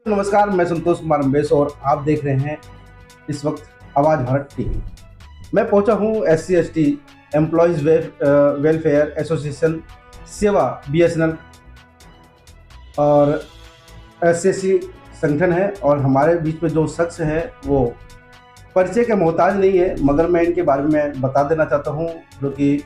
नमस्कार, मैं संतोष कुमार अम्बेश और आप देख रहे हैं इस वक्त आवाज़ भारत टीवी। मैं पहुंचा हूं SC/ST एम्प्लॉयज़ वेलफेयर एसोसिएशन सेवा BSNL और SCSC संगठन है और हमारे बीच में जो शख्स है वो परिचय के मोहताज नहीं है, मगर मैं इनके बारे में बता देना चाहता हूं, जो कि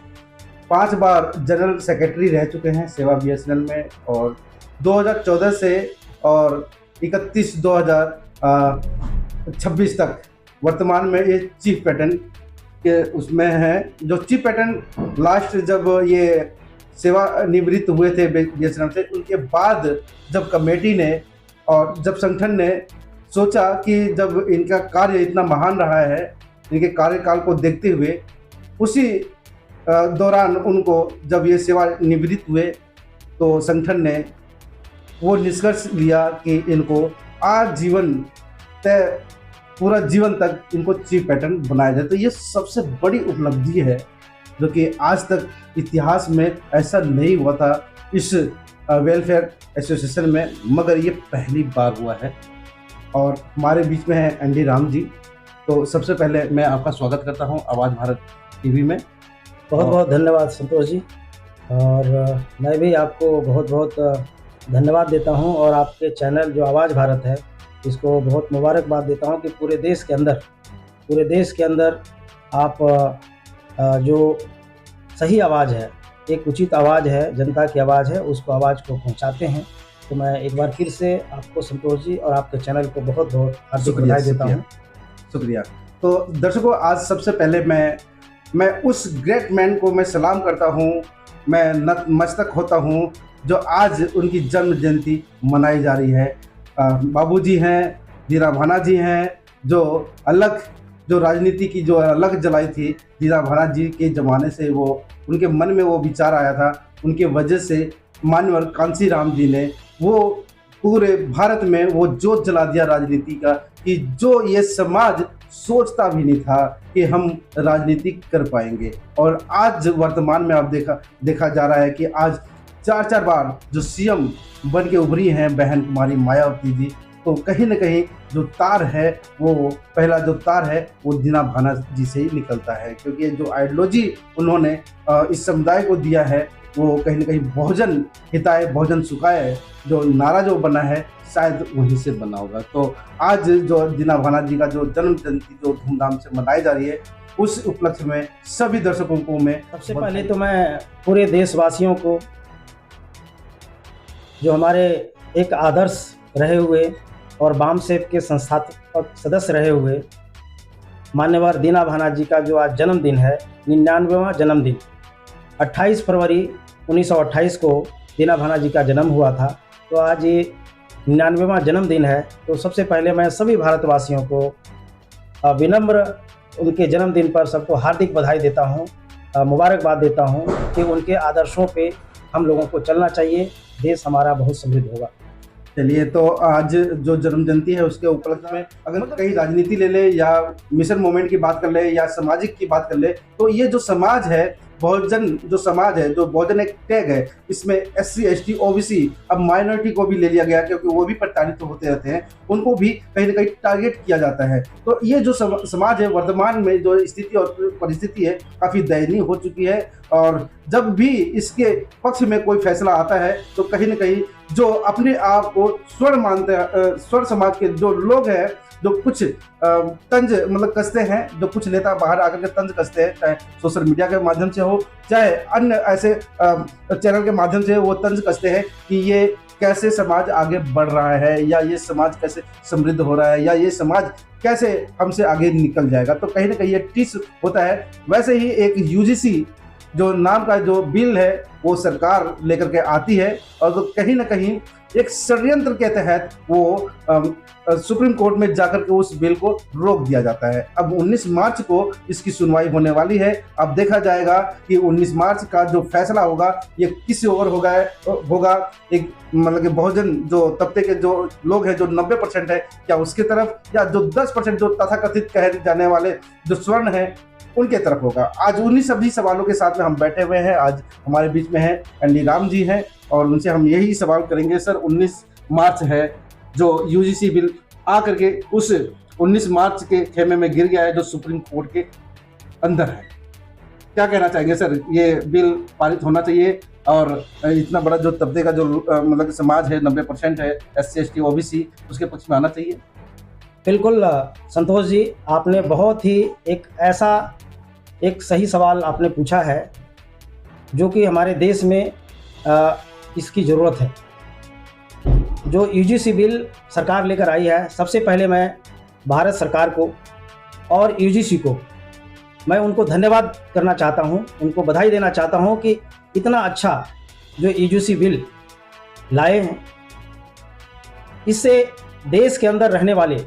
5 बार जनरल सेक्रेटरी रह चुके हैं सेवा BSNL में और 2014 से और 31/2026 तक वर्तमान में ये चीफ पैटर्न के उसमें हैं। जो चीफ पैटर्न लास्ट जब ये सेवा निवृत्त हुए थे BSNL से, उनके बाद जब कमेटी ने और जब संगठन ने सोचा कि जब इनका कार्य इतना महान रहा है, इनके कार्यकाल को देखते हुए उसी दौरान उनको जब ये सेवा निवृत्त हुए तो संगठन ने वो निष्कर्ष लिया कि इनको आजीवन पूरा जीवन तक इनको चीफ पैटर्न बनाया जाए। तो ये सबसे बड़ी उपलब्धि है जो कि आज तक इतिहास में ऐसा नहीं हुआ था इस वेलफेयर एसोसिएशन में, मगर ये पहली बार हुआ है। और हमारे बीच में है ND राम जी। तो सबसे पहले मैं आपका स्वागत करता हूं आवाज़ भारत टीवी में। बहुत बहुत धन्यवाद संतोष जी, और मैं भी आपको बहुत बहुत धन्यवाद देता हूं और आपके चैनल जो आवाज़ भारत है इसको बहुत मुबारकबाद देता हूं कि पूरे देश के अंदर आप जो सही आवाज़ है, एक उचित आवाज़ है, जनता की आवाज़ है, उसको आवाज़ को पहुंचाते हैं। तो मैं एक बार फिर से आपको संतोष जी और आपके चैनल को बहुत बहुत हार्दिक बधाई देता हूँ। शुक्रिया। तो दर्शकों, आज सबसे पहले मैं उस ग्रेट मैन को मैं सलाम करता हूँ, मैं नतमस्तक होता हूँ जो आज उनकी जन्म जयंती मनाई जा रही है। बाबूजी हैं, दीना भाना जी हैं, जो राजनीति की जो अलग जलाई थी, दीना भाना जी के ज़माने से वो उनके मन में वो विचार आया था। उनके वजह से मानवर कांसी राम जी ने वो पूरे भारत में वो जोत जला दिया राजनीति का, कि जो ये समाज सोचता भी नहीं था कि हम राजनीति कर पाएंगे। और आज वर्तमान में आप देखा जा रहा है कि आज 4 बार जो CM बन के उभरी हैं बहन कुमारी मायावती जी। तो कहीं ना कहीं जो तार है, वो पहला जो तार है वो दीना भाना जी से ही निकलता है, क्योंकि जो आइडियोलॉजी उन्होंने इस समुदाय को दिया है वो कहीं ना कहीं बहुजन हिताय बहुजन सुखाय जो नारा जो बना है शायद वहीं से बना होगा। तो आज जो दीना भाना जी का जो जन्म जयंती जो धूमधाम से मनाई जा रही है, उस उपलक्ष्य में सभी दर्शकों को मैं सबसे पहले तो मैं पूरे देशवासियों को, जो हमारे एक आदर्श रहे हुए और वामसेप के संस्थापक सदस्य रहे हुए मान्यवर दीना भाना जी का जो आज जन्मदिन है, 99वां जन्मदिन, 28 फरवरी 1928 को दीना भाना जी का जन्म हुआ था। तो आज ये 99वां जन्मदिन है। तो सबसे पहले मैं सभी भारतवासियों को विनम्र उनके जन्मदिन पर सबको हार्दिक बधाई देता हूँ, मुबारकबाद देता हूँ कि उनके आदर्शों पे हम लोगों को चलना चाहिए, देश हमारा बहुत समृद्ध होगा। चलिए, तो आज जो जन्म जयंती है उसके उपलक्ष्य में अगर कहीं राजनीति ले ले या मिशन मूवमेंट की बात कर ले या सामाजिक की बात कर ले, तो ये जो समाज है, बहुजन जो समाज है, जो बहुजन एक टैग है, इसमें SC/ST OBC अब माइनॉरिटी को भी ले लिया गया, क्योंकि वो भी प्रताड़ित होते रहते हैं, उनको भी कहीं ना कहीं टारगेट किया जाता है। तो ये जो समाज है, वर्तमान में जो स्थिति और परिस्थिति है काफ़ी दयनीय हो चुकी है। और जब भी इसके पक्ष में कोई फैसला आता है तो कहीं ना कहीं जो अपने आप को स्वर्ण मानते हैं, स्वर्ण समाज के जो लोग हैं, जो कुछ तंज मतलब कसते हैं, जो कुछ नेता बाहर आकर के तंज कसते हैं, चाहे सोशल मीडिया के माध्यम से हो, चाहे अन्य ऐसे चैनल के माध्यम से वो तंज कसते हैं कि ये कैसे समाज आगे बढ़ रहा है, या ये समाज कैसे समृद्ध हो रहा है, या ये समाज कैसे हमसे आगे निकल जाएगा। तो कहीं ना कहीं ये टिस होता है। वैसे ही एक UGC जो नाम का जो बिल है वो सरकार लेकर के आती है, और तो कहीं ना कहीं एक षड्यंत्र के तहत वो सुप्रीम कोर्ट में जाकर के उस बिल को रोक दिया जाता है। अब 19 मार्च को इसकी सुनवाई होने वाली है। अब देखा जाएगा कि 19 मार्च का जो फैसला होगा ये किस ओर होगा। एक मतलब कि बहुजन जो तबके के जो लोग हैं, जो 90% है, क्या उसके तरफ, या जो 10% जो तथाकथित कहे जाने वाले जो स्वर्ण है उनके तरफ होगा। आज उन्हीं सभी सवालों के साथ में हम बैठे हुए हैं। आज हमारे बीच में है ND राम जी हैं और उनसे हम यही सवाल करेंगे। सर, 19 मार्च है, जो यूजीसी बिल आ करके उस 19 मार्च के खेमे में गिर गया है जो सुप्रीम कोर्ट के अंदर है। क्या कहना चाहेंगे सर, ये बिल पारित होना चाहिए और इतना बड़ा जो तबके का जो मतलब समाज है 90% है SC ST OBC, उसके पक्ष में आना चाहिए? बिल्कुल संतोष जी, आपने बहुत ही एक सही सवाल आपने पूछा है जो कि हमारे देश में इसकी ज़रूरत है। जो यूजीसी बिल सरकार लेकर आई है, सबसे पहले मैं भारत सरकार को और यूजीसी को मैं उनको धन्यवाद करना चाहता हूं, उनको बधाई देना चाहता हूं कि इतना अच्छा जो यूजीसी बिल लाए हैं, इससे देश के अंदर रहने वाले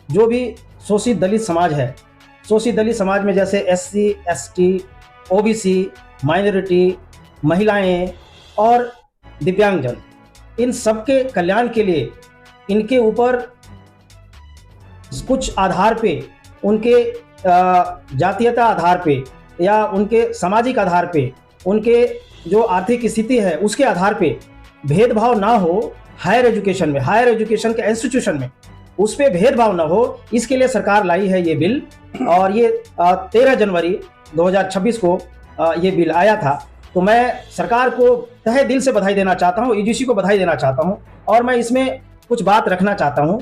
जो भी शोषित दलित समाज है, शोषित दलित समाज में जैसे SC ST OBC, माइनॉरिटी, महिलाएं और दिव्यांगजन, इन सबके कल्याण के लिए इनके ऊपर कुछ आधार पे, उनके जातीयता आधार पे या उनके सामाजिक आधार पे, उनके जो आर्थिक स्थिति है उसके आधार पे भेदभाव ना हो। हायर एजुकेशन में, हायर एजुकेशन के इंस्टीट्यूशन में उस पर भेदभाव ना हो, इसके लिए सरकार लाई है ये बिल। और ये 13 जनवरी 2026 को ये बिल आया था। तो मैं सरकार को तहे दिल से बधाई देना चाहता हूँ, यूजीसी को बधाई देना चाहता हूँ। और मैं इसमें कुछ बात रखना चाहता हूँ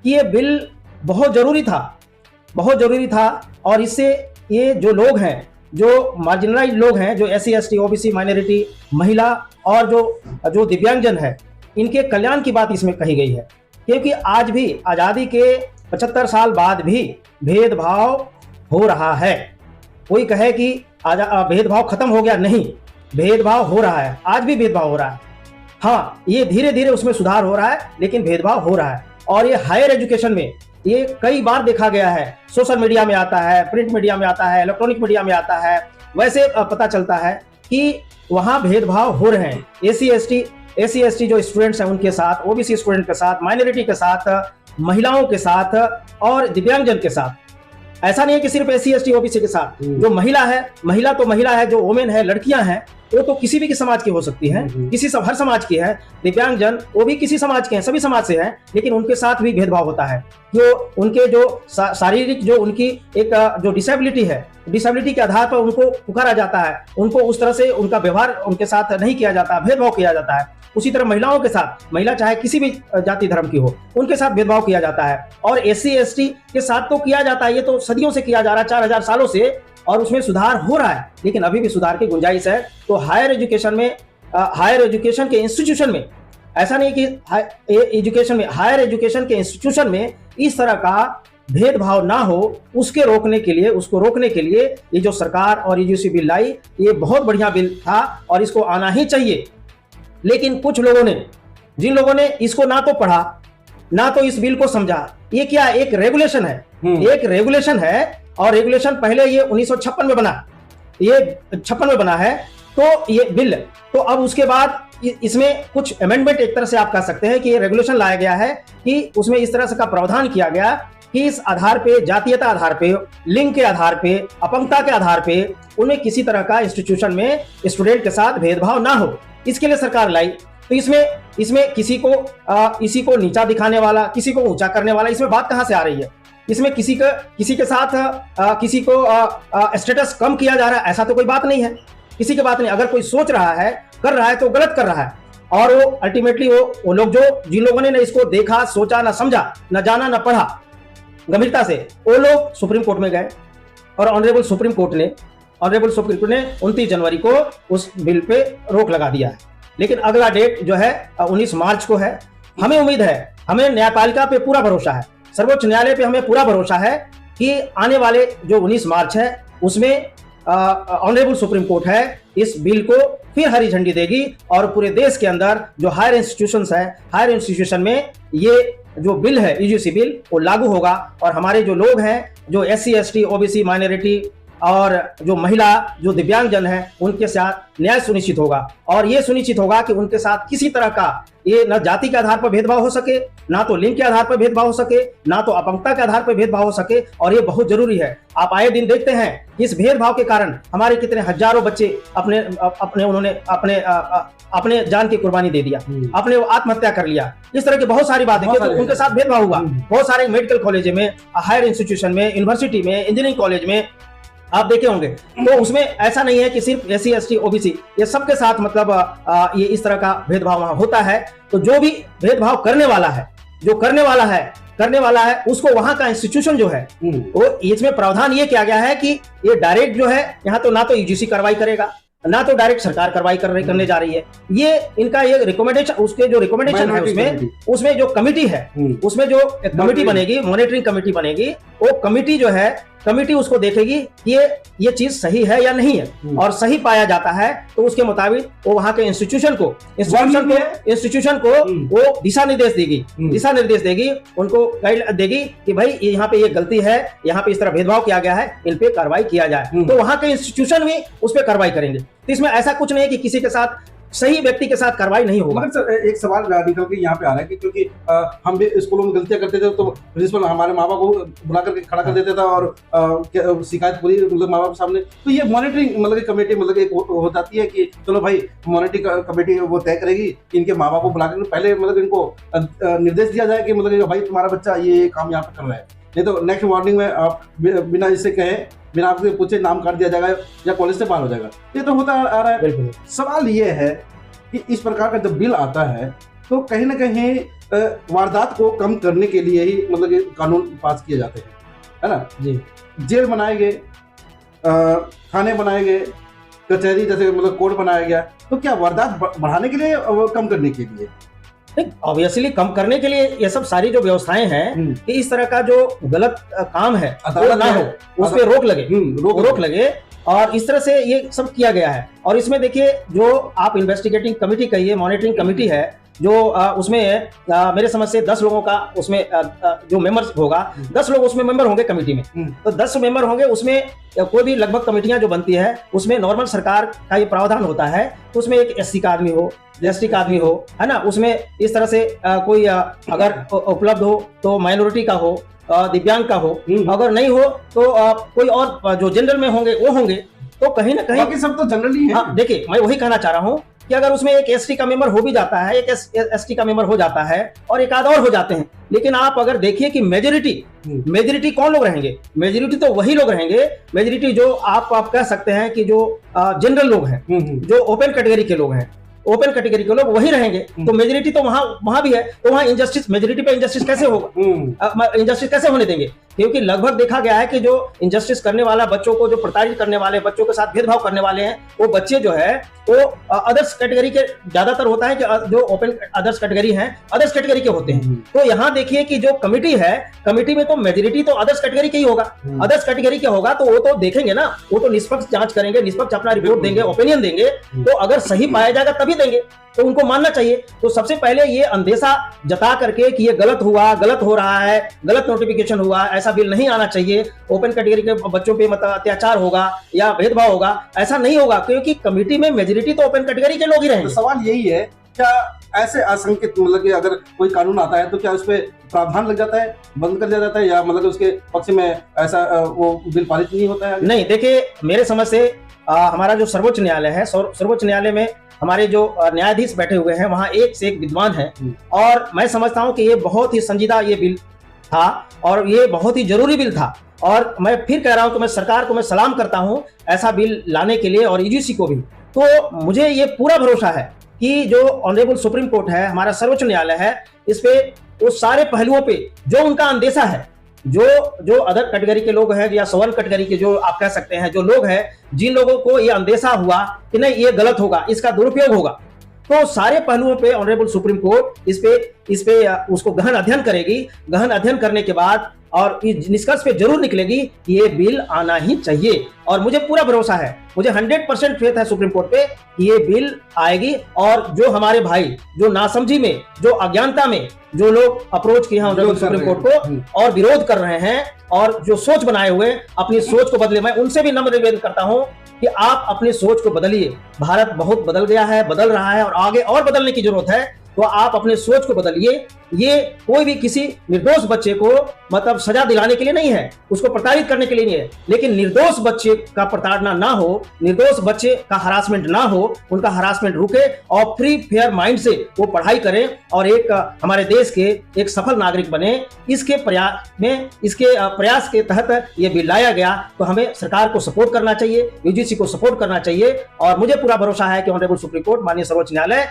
कि ये बिल बहुत ज़रूरी था और इससे ये जो लोग हैं, जो मार्जिनलाइज लोग हैं, जो SC ST OBC, माइनॉरिटी, महिला और जो दिव्यांगजन है, इनके कल्याण की बात इसमें कही गई है। क्योंकि आज भी आज़ादी के 75 साल बाद भी भेदभाव हो रहा है। कोई कहे कि भेदभाव खत्म हो गया, नहीं, भेदभाव हो रहा है, आज भी भेदभाव हो रहा है। हाँ, ये धीरे धीरे उसमें सुधार हो रहा है, लेकिन भेदभाव हो रहा है। और ये हायर एजुकेशन में ये कई बार देखा गया है, सोशल मीडिया में आता है, प्रिंट मीडिया में आता है, इलेक्ट्रॉनिक मीडिया में आता है, वैसे पता चलता है कि वहाँ भेदभाव हो रहे हैं। SC ST जो स्टूडेंट्स हैं उनके साथ, OBC स्टूडेंट के साथ, माइनॉरिटी के साथ, महिलाओं के साथ और दिव्यांगजन के साथ। ऐसा नहीं है कि सिर्फ SC ST OBC के साथ। जो महिला है, महिला तो महिला है, जो वोमेन है, लड़कियां हैं, वो तो किसी भी समाज की हो सकती हैं, हर समाज की है। दिव्यांगजन वो भी किसी समाज के हैं, सभी समाज से हैं, लेकिन उनके साथ भी भेदभाव होता है। जो उनके जो शारीरिक जो उनकी एक जो डिसेबिलिटी है, डिसेबिलिटी के आधार पर उनको पुकारा जाता है, उनको उस तरह से उनका व्यवहार उनके साथ नहीं किया जाता, भेदभाव किया जाता है। उसी तरह महिलाओं के साथ, महिला चाहे किसी भी जाति धर्म की हो, उनके साथ भेदभाव किया जाता है। और SC ST के साथ तो किया जाता है, ये तो सदियों से किया जा रहा है, 4000 सालों से, और उसमें सुधार हो रहा है, लेकिन अभी भी सुधार की गुंजाइश है। तो हायर एजुकेशन में, हायर एजुकेशन के इंस्टीट्यूशन में, ऐसा नहीं कि हायर एजुकेशन के इंस्टीट्यूशन में इस तरह का भेदभाव ना हो, उसको रोकने के लिए ये जो सरकार और यूजीसी बिल लाई, ये बहुत बढ़िया बिल था और इसको आना ही चाहिए। लेकिन कुछ लोगों ने, जिन लोगों ने इसको ना तो पढ़ा, ना तो इस बिल को समझा, ये क्या एक रेगुलेशन है, एक रेगुलेशन है। और रेगुलेशन पहले ये 1956 में बना, ये 56 में बना है, तो ये बिल, तो अब उसके बाद इसमें कुछ अमेंडमेंट, एक तरह से आप कह सकते हैं कि ये रेगुलेशन लाया गया है कि उसमें इस तरह से का प्रावधान किया गया कि इस आधार पे, जातीयता आधार पे, लिंग के आधार पे, अपंगता के आधार पे उन्हें किसी तरह का इंस्टीट्यूशन में स्टूडेंट के साथ भेदभाव ना हो, इसके लिए सरकार लाई। तो इसमें किसी को नीचा दिखाने वाला, किसी को ऊंचा करने वाला, इसमें बात कहां से आ रही है? इसमें किसी के साथ किसी को स्टेटस कम किया जा रहा है, ऐसा तो कोई बात नहीं है, किसी की बात नहीं। अगर कोई सोच रहा है, कर रहा है, तो गलत कर रहा है। और वो अल्टीमेटली वो लोग जिन लोगों ने इसको देखा, सोचा, ना समझा, ना जाना, ना पढ़ा गंभीरता से, वो लोग सुप्रीम कोर्ट में गए और ऑनरेबल सुप्रीम कोर्ट ने 29 जनवरी को उस बिल पे रोक लगा दिया है। लेकिन अगला डेट जो है 19 मार्च को है। हमें उम्मीद है, हमें न्यायपालिका पे पूरा भरोसा है, सर्वोच्च न्यायालय पे हमें पूरा भरोसा है कि आने वाले जो 19 मार्च है उसमें ऑनरेबल सुप्रीम कोर्ट है इस बिल को फिर हरी झंडी देगी और पूरे देश के अंदर जो हायर इंस्टीट्यूशंस है, हायर इंस्टीट्यूशन में ये जो बिल है, यूजीसी बिल, वो लागू होगा। और हमारे जो लोग हैं, जो SC ST OBC, माइनॉरिटी और जो महिला, जो दिव्यांगजन है, उनके साथ न्याय सुनिश्चित होगा। और ये सुनिश्चित होगा कि उनके साथ किसी तरह का ये न जाति के आधार पर भेदभाव हो सके, ना तो लिंग के आधार पर भेदभाव हो सके, ना तो अपंगता के आधार पर भेदभाव हो सके। और ये बहुत जरूरी है। आप आए दिन देखते हैं इस भेदभाव के कारण हमारे कितने हजारों बच्चे उन्होंने अपने जान की कुर्बानी दे दिया, अपने आत्महत्या कर लिया। इस तरह की बहुत सारी बातें कि तो उनके साथ भेदभाव हुआ। बहुत सारे मेडिकल कॉलेज में, हायर इंस्टीट्यूशन में, यूनिवर्सिटी में, इंजीनियरिंग कॉलेज में आप देखे होंगे। तो उसमें ऐसा नहीं है कि सिर्फ SC ST OBC, ये सबके साथ मतलब ये इस तरह का भेदभाव वहां होता है। तो जो भी भेदभाव करने वाला है उसको वहां का इंस्टीट्यूशन जो है वो इसमें प्रावधान ये किया गया है कि ये डायरेक्ट जो है यहाँ तो ना तो UGC कार्रवाई करेगा, ना तो डायरेक्ट सरकार कार्रवाई करने जा रही है। ये इनका ये रिकमेंडेशन, उसके जो रिकमेंडेशन है उसमें जो कमिटी है, उसमें जो कमिटी बनेगी, मॉनिटरिंग कमिटी बनेगी, वो कमिटी जो है कमिटी उसको देखेगी ये चीज सही है या नहीं है। और सही पाया जाता है तो उसके मुताबिक वो वहां के इंस्टीट्यूशन को वो दिशा निर्देश देगी, उनको गाइड देगी कि भाई यहाँ पे ये गलती है, यहाँ पे इस तरह भेदभाव किया गया है, इन पे कार्रवाई किया जाए। तो वहां के इंस्टीट्यूशन भी उस पर कार्रवाई करेंगे। तो इसमें ऐसा कुछ नहीं है कि किसी के साथ, सही व्यक्ति के साथ कार्रवाई नहीं होगा। मगर सर एक सवाल निकल के यहाँ पे आ रहा है कि क्योंकि हम भी स्कूलों में गलतियां करते थे तो प्रिंसिपल हमारे माँ बाप को बुला करके खड़ा कर देता था और शिकायत पूरी मतलब माँ बाप के सामने। तो ये मॉनिटरिंग मतलब कमेटी मतलब एक हो जाती है कि चलो भाई मॉनिटरिंग कमेटी वो तय करेगी कि इनके माँ बाप को बुला कर पहले मतलब इनको निर्देश दिया जाए कि मतलब भाई तुम्हारा बच्चा ये काम यहाँ पे कर रहा है, नहीं तो नेक्स्ट मॉर्निंग में आप बिना इससे कहे, बिना आपसे पूछे नाम काट दिया जाएगा या कॉलेज से बाहर हो जाएगा। ये तो होता आ रहा है। सवाल ये है कि इस प्रकार का जब बिल आता है तो कहीं ना कहीं वारदात को कम करने के लिए ही मतलब कि कानून पास किए जाते हैं, है ना जी। जेल बनाए गए, थाने बनाए गए, कचहरी जैसे मतलब कोर्ट बनाया गया, तो क्या वारदात बढ़ाने के लिए, कम करने के लिए? ऑब्वियसली कम करने के लिए ये सब सारी जो व्यवस्थाएं हैं कि इस तरह का जो गलत काम है वो ना हो, उस पर रोक लगे और इस तरह से ये सब किया गया है। और इसमें देखिए जो आप इन्वेस्टिगेटिंग कमेटी कहिए, मॉनिटरिंग कमेटी है जो उसमें मेरे समझ से 10 लोगों का उसमें जो मेंबर्स होगा, 10 लोग उसमें मेंबर होंगे कमेटी में। तो 10 मेंबर होंगे उसमें, कोई भी लगभग कमेटियां जो बनती है उसमें नॉर्मल सरकार का ये प्रावधान होता है। तो उसमें एक SC का आदमी हो, ST का आदमी हो, है ना, उसमें इस तरह से कोई अगर उपलब्ध हो तो माइनॉरिटी का हो, दिव्यांग का हो, अगर नहीं हो तो कोई और जो जनरल में होंगे वो होंगे। तो कहीं ना कहीं बाकी सब तो जनरली है। देखिए मैं वही कहना चाह रहा हूँ कि अगर उसमें एक ST का मेंबर हो भी जाता है, एक ST का मेंबर हो जाता है और एक आध और हो जाते हैं, लेकिन आप अगर देखिए कि मेजोरिटी कौन लोग रहेंगे, मेजोरिटी तो वही लोग रहेंगे, मेजोरिटी जो आप कह सकते हैं कि जो जनरल लोग हैं, जो ओपन कैटेगरी के लोग हैं, ओपन कैटेगरी के लोग वही रहेंगे। तो मेजोरिटी तो वहां भी है, तो वहां इंजस्टिस, मेजोरिटी पे इंजस्टिस कैसे होगा, इंजस्टिस कैसे होने देंगे? क्योंकि लगभग देखा गया है कि जो इंजस्टिस करने वाला, बच्चों को जो प्रताड़ित करने वाले, बच्चों के साथ भेदभाव करने वाले हैं, वो बच्चे जो है वो अदर्स कैटेगरी के ज्यादातर होता है कि जो ओपन अदर्स कैटेगरी हैं, अदर्स कैटेगरी के होते हैं। तो यहाँ देखिए कि जो कमिटी है, कमिटी में तो मेजोरिटी तो अदर्स कैटेगरी के ही होगा। अदर्स कैटेगरी के होगा तो वो तो देखेंगे ना, वो तो निष्पक्ष जांच करेंगे, निष्पक्ष अपना रिपोर्ट देंगे, ओपिनियन देंगे। तो अगर सही पाया जाएगा तभी देंगे, तो उनको मानना चाहिए। तो सबसे पहले ये अंदेशा जता करके कि ये गलत हुआ, गलत हो रहा है, गलत नोटिफिकेशन हुआ, ऐसा बिल नहीं आना चाहिए, ओपन कैटेगरी के बच्चों पे मतलब अत्याचार होगा या भेदभाव होगा, ऐसा नहीं होगा, क्योंकि कमेटी में मेजोरिटी तो ओपन कैटेगरी के लोग ही रहेंगे। तो सवाल यही है, क्या ऐसे आशंकित मतलब कि अगर कोई कानून आता है तो क्या उस पर प्रावधान लग जाता है, बंद कर दिया जाता है, या मतलब उसके पक्ष में ऐसा वो बिल पारित नहीं होता है? नहीं, देखिए मेरे समझ से हमारा जो सर्वोच्च न्यायालय है, सर्वोच्च न्यायालय में हमारे जो न्यायाधीश बैठे हुए हैं वहां एक से एक विद्वान हैं, और मैं समझता हूं कि ये बहुत ही संजीदा ये बिल था और ये बहुत ही जरूरी बिल था। और मैं फिर कह रहा हूं कि मैं सरकार को मैं सलाम करता हूं ऐसा बिल लाने के लिए, और यूजीसी को भी। तो मुझे ये पूरा भरोसा है कि जो ऑनरेबल सुप्रीम कोर्ट है, हमारा सर्वोच्च न्यायालय है, इस पे वो सारे पहलुओं पे जो उनका अंदेशा है, जो अदर कैटेगरी के लोग हैं या सवर्ण कैटेगरी के जो आप कह सकते हैं जो लोग हैं, जिन लोगों को ये अंदेशा हुआ कि नहीं ये गलत होगा, इसका दुरुपयोग होगा, तो सारे पहलुओं पे ऑनरेबल सुप्रीम कोर्ट इस पे उसको गहन अध्ययन करेगी। गहन अध्ययन करने के बाद और इस निष्कर्ष पे जरूर निकलेगी कि ये बिल आना ही चाहिए। और मुझे पूरा भरोसा है, मुझे 100% फेथ है सुप्रीम कोर्ट पे कि ये बिल आएगी। और जो हमारे भाई जो नासमझी में, जो अज्ञानता में जो लोग अप्रोच किए हैं ऑनरेबल सुप्रीम कोर्ट को और विरोध कर रहे हैं और जो सोच बनाए हुए अपनी सोच को बदले, मैं उनसे भी नम्र निवेदन करता हूं कि आप अपनी सोच को बदलिए। भारत बहुत बदल गया है, बदल रहा है और आगे और बदलने की जरूरत है। तो आप अपने सोच को बदलिए। ये कोई भी किसी निर्दोष बच्चे को मतलब सजा दिलाने के लिए नहीं है, उसको प्रताड़ित करने के लिए नहीं है, लेकिन निर्दोष बच्चे का प्रताड़ना ना हो, निर्दोष बच्चे का हरासमेंट ना हो, उनका हरासमेंट रुके और फ्री फेयर माइंड से वो पढ़ाई करें और एक हमारे देश के एक सफल नागरिक बने। इसके प्रयास के तहत ये बिल लाया गया, तो हमें सरकार को सपोर्ट करना चाहिए, यूजीसी को सपोर्ट करना चाहिए और मुझे पूरा भरोसा है कि ऑनरेबल सुप्रीम कोर्ट माननीय सर्वोच्च न्यायालय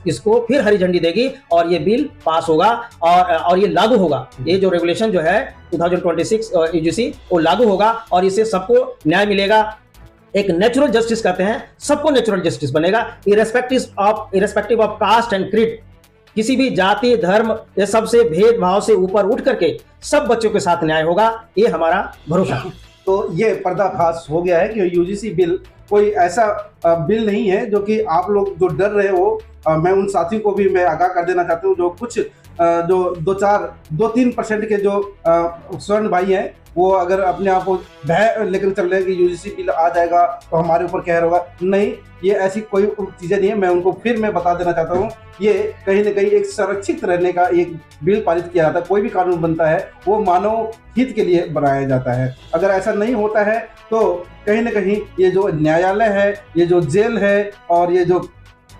इसको फिर हरी झंडी देगी और ये बिल पास होगा और ये लागू होगा। ये जो रेगुलेशन जो है 2026 यूजीसी वो लागू होगा और इससे सबको न्याय मिलेगा। एक नेचुरल जस्टिस कहते हैं, सबको नेचुरल जस्टिस बनेगा irrespective of caste and creed. किसी भी जाति धर्म ये सबसे भेदभाव से ऊपर उठ करके सब बच्चों के साथ न्याय होगा, ये हमारा भरोसा है। तो ये पर्दाफाश हो गया है कि यूजीसी बिल कोई ऐसा बिल नहीं है जो कि आप लोग जो डर रहे हो। मैं उन साथियों को भी मैं आगाह कर देना चाहता हूँ जो कुछ जो 2-3% के जो स्वर्ण भाई हैं, वो अगर अपने आप को भय लेकर चल रहे हैं कि यूजीसी बिल आ जाएगा तो हमारे ऊपर कहर होगा। नहीं, ये ऐसी कोई चीज़ें नहीं है। मैं उनको फिर मैं बता देना चाहता हूँ, ये कहीं ना कहीं एक संरक्षित रहने का एक बिल पारित किया जाता है। कोई भी कानून बनता है वो मानव हित के लिए बनाया जाता है। अगर ऐसा नहीं होता है तो कहीं ना कहीं ये जो न्यायालय है, ये जो जेल है और ये जो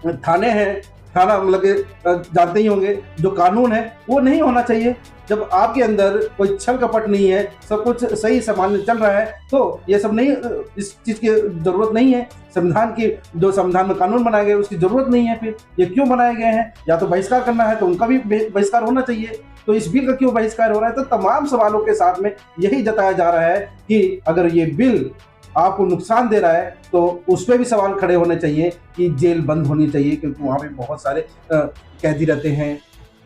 थाने हैं, थाना मतलब कि जानते ही होंगे, जो कानून है वो नहीं होना चाहिए। जब आपके अंदर कोई छल कपट नहीं है, सब कुछ सही सामान्य चल रहा है, तो ये सब नहीं, इस चीज़ की जरूरत नहीं है। संविधान की जो संविधान में कानून बनाए गए उसकी जरूरत नहीं है। फिर ये क्यों बनाए गए हैं? या तो बहिष्कार करना है तो उनका भी बहिष्कार होना चाहिए। तो इस बिल का क्यों बहिष्कार हो रहा है? तो तमाम सवालों के साथ में यही जताया जा रहा है कि अगर ये बिल आपको नुकसान दे रहा है तो उस पर भी सवाल खड़े होने चाहिए कि जेल बंद होनी चाहिए, क्योंकि वहाँ पे बहुत सारे कैदी रहते हैं।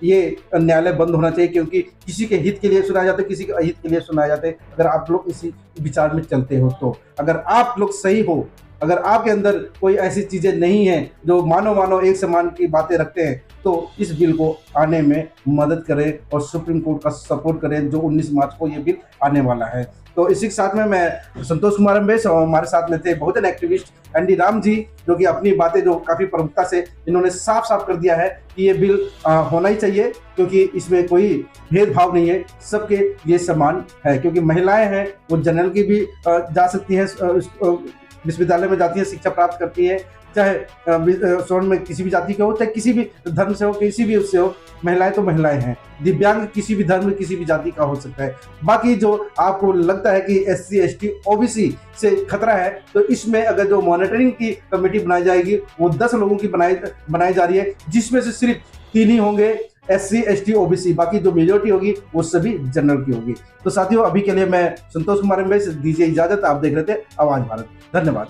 ये न्यायालय बंद होना चाहिए क्योंकि किसी के हित के लिए सुनाया जाता है, किसी के अहित के लिए सुनाया जाता है। अगर आप लोग इसी विचार में चलते हो तो, अगर आप लोग सही हो, अगर आपके अंदर कोई ऐसी चीज़ें नहीं हैं जो मानव एक समान की बातें रखते हैं, तो इस बिल को आने में मदद करें और सुप्रीम कोर्ट का सपोर्ट करें जो 19 मार्च को ये बिल आने वाला है। तो इसी के साथ में मैं संतोष कुमार अम्बेश और हमारे साथ में थे बहुजन एक्टिविस्ट एनडी राम जी, जो कि अपनी बातें जो काफ़ी प्रमुखता से इन्होंने साफ साफ कर दिया है कि ये बिल होना ही चाहिए, क्योंकि इसमें कोई भेदभाव नहीं है, सबके ये समान है। क्योंकि महिलाएं हैं वो जनरल की भी जा सकती हैं, विश्वविद्यालय में जाती हैं, शिक्षा प्राप्त करती हैं, चाहे स्वर्ण में किसी भी जाति के हो, चाहे किसी भी धर्म से हो, किसी भी उससे हो। महिलाएं तो महिलाएं हैं, दिव्यांग किसी भी धर्म किसी भी जाति का हो सकता है। बाकी जो आपको लगता है कि SC ST OBC से खतरा है, तो इसमें अगर जो मॉनिटरिंग की कमेटी बनाई जाएगी वो 10 लोगों की बनाई जा रही है, जिसमें से सिर्फ 3 ही होंगे SC ST OBC, बाकी जो मेजोरिटी होगी वो सभी जनरल की होगी। तो साथियों, अभी के लिए मैं संतोष कुमार अम्बेश, दीजिए इजाजत। आप देख रहे थे आवाज भारत। धन्यवाद।